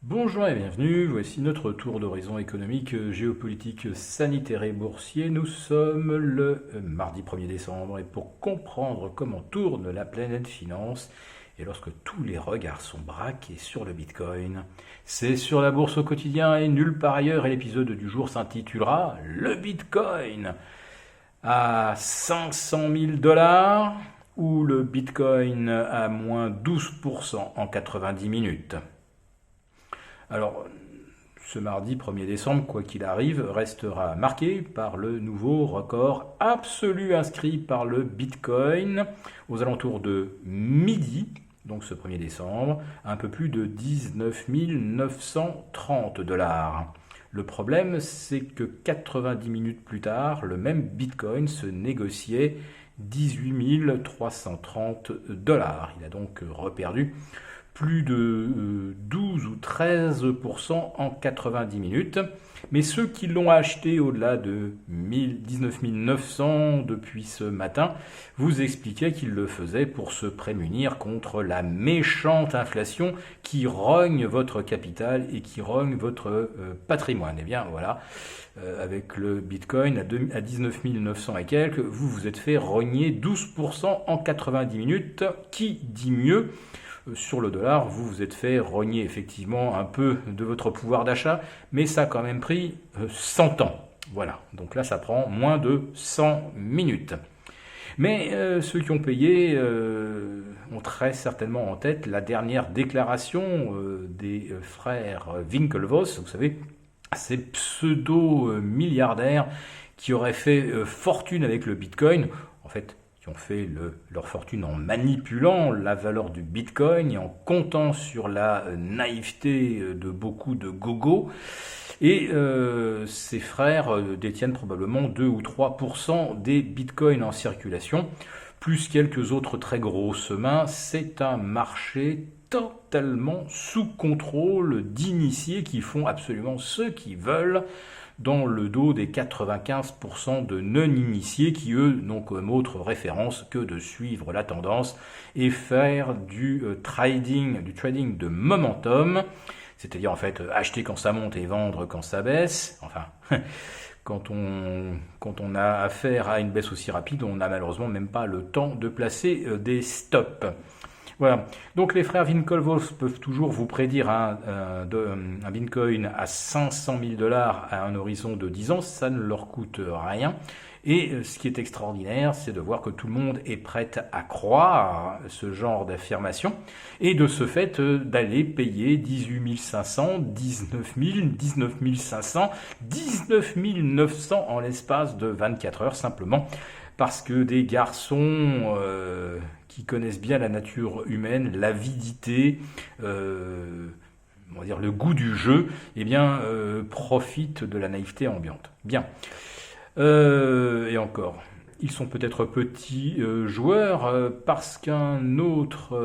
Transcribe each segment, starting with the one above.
Bonjour et bienvenue, voici notre tour d'horizon économique, géopolitique, sanitaire et boursier. Nous sommes le mardi 1er décembre et pour comprendre comment tourne la planète finance et lorsque tous les regards sont braqués sur le Bitcoin, c'est sur la bourse au quotidien et nulle part ailleurs et l'épisode du jour s'intitulera Le Bitcoin à 500 000 dollars ou le Bitcoin à moins 12% en 90 minutes. Alors, ce mardi 1er décembre, quoi qu'il arrive, restera marqué par le nouveau record absolu inscrit par le Bitcoin aux alentours de midi, donc ce 1er décembre, un peu plus de 19 930 dollars. Le problème, c'est que 90 minutes plus tard, le même Bitcoin se négociait 18 330 dollars. Il a donc reperdu plus de 12 ou 13% en 90 minutes. Mais ceux qui l'ont acheté au-delà de 19 900 depuis ce matin vous expliquaient qu'ils le faisaient pour se prémunir contre la méchante inflation qui rogne votre capital et qui rogne votre patrimoine. Et bien voilà, avec le Bitcoin à 19 900 et quelques, vous vous êtes fait rogner 12% en 90 minutes. Qui dit mieux ? Sur le dollar, vous vous êtes fait rogner effectivement un peu de votre pouvoir d'achat, mais ça a quand même pris 100 ans. Voilà, donc là ça prend moins de 100 minutes. Mais ceux qui ont payé ont très certainement en tête la dernière déclaration des frères Winklevoss, vous savez, ces pseudo-milliardaires qui auraient fait fortune avec le Bitcoin. En fait, qui ont fait leur fortune en manipulant la valeur du Bitcoin et en comptant sur la naïveté de beaucoup de gogos. Et ces frères détiennent probablement 2 ou 3% des Bitcoins en circulation, plus quelques autres très grosses mains. C'est un marché totalement sous contrôle d'initiés qui font absolument ce qu'ils veulent, dans le dos des 95% de non-initiés qui, eux, n'ont comme autre référence que de suivre la tendance et faire du trading de momentum, c'est-à-dire en fait acheter quand ça monte et vendre quand ça baisse. Enfin, quand on a affaire à une baisse aussi rapide, on n'a malheureusement même pas le temps de placer des stops. Voilà. Donc les frères Winklevoss peuvent toujours vous prédire un Bitcoin à 500 000 dollars à un horizon de 10 ans, ça ne leur coûte rien. Et ce qui est extraordinaire, c'est de voir que tout le monde est prêt à croire ce genre d'affirmation et de ce fait d'aller payer 18 500, 19 000, 19 500, 19 900 en l'espace de 24 heures simplement parce que des garçons qui connaissent bien la nature humaine, l'avidité, on va dire le goût du jeu, eh bien, profitent de la naïveté ambiante. Bien. Et encore, ils sont peut-être petits joueurs parce qu'un autre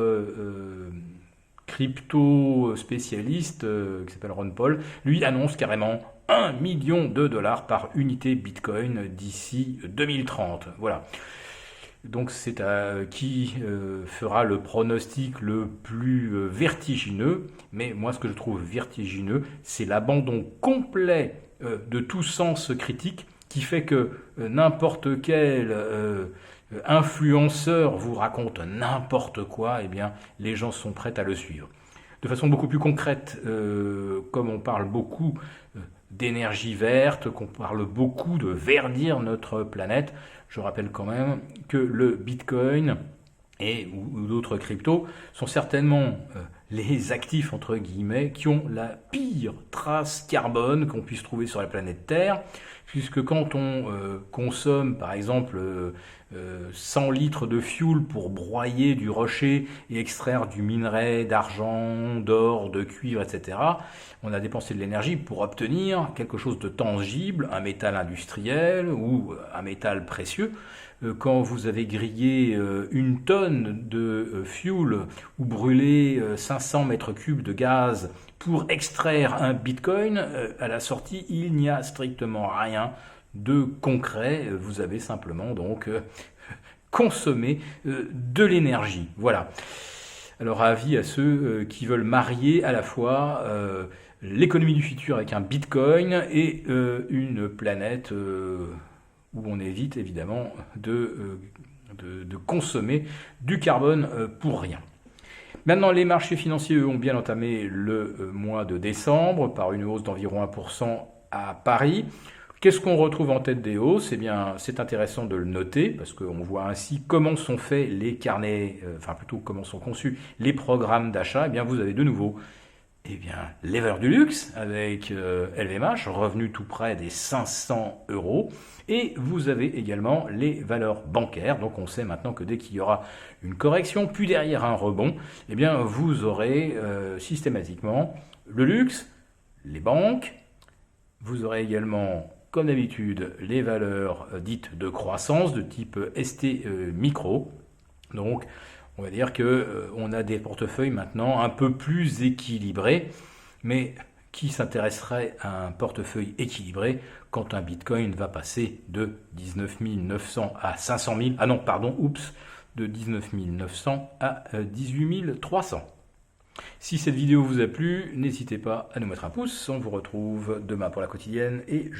crypto spécialiste qui s'appelle Ron Paul, lui annonce carrément 1 million de dollars par unité Bitcoin d'ici 2030. Voilà. Donc c'est à qui fera le pronostic le plus vertigineux. Mais moi ce que je trouve vertigineux, c'est l'abandon complet de tout sens critique qui fait que n'importe quel influenceur vous raconte n'importe quoi, eh bien les gens sont prêts à le suivre. De façon beaucoup plus concrète, comme on parle beaucoup d'énergie verte, qu'on parle beaucoup de verdir notre planète, je rappelle quand même que le Bitcoin ou d'autres cryptos sont certainement les actifs entre guillemets qui ont la pire trace carbone qu'on puisse trouver sur la planète Terre, puisque quand on consomme par exemple 100 litres de fuel pour broyer du rocher et extraire du minerai, d'argent, d'or, de cuivre, etc., on a dépensé de l'énergie pour obtenir quelque chose de tangible, un métal industriel ou un métal précieux. Quand vous avez grillé une tonne de fuel ou brûlé 500 mètres cubes de gaz pour extraire un bitcoin, à la sortie, il n'y a strictement rien de concret. Vous avez simplement donc consommé de l'énergie. Voilà. Alors avis à ceux qui veulent marier à la fois l'économie du futur avec un bitcoin et une planète où on évite évidemment de consommer du carbone pour rien. Maintenant, les marchés financiers, eux, ont bien entamé le mois de décembre par une hausse d'environ 1% à Paris. Qu'est-ce qu'on retrouve en tête des hausses? Eh bien, c'est intéressant de le noter parce qu'on voit ainsi comment sont faits les carnets, enfin plutôt comment sont conçus les programmes d'achat. Eh bien, vous avez de nouveau les valeurs du luxe avec LVMH, revenu tout près des 500 euros. Et vous avez également les valeurs bancaires. Donc on sait maintenant que dès qu'il y aura une correction, puis derrière un rebond, eh bien vous aurez systématiquement le luxe, les banques. Vous aurez également, comme d'habitude, les valeurs dites de croissance de type ST Micro. Donc on va dire qu'on a des portefeuilles maintenant un peu plus équilibrés, mais qui s'intéresserait à un portefeuille équilibré quand un bitcoin va passer de 19 900 à 500 000, de 19 900 à 18 300. Si cette vidéo vous a plu, n'hésitez pas à nous mettre un pouce, on vous retrouve demain pour la quotidienne et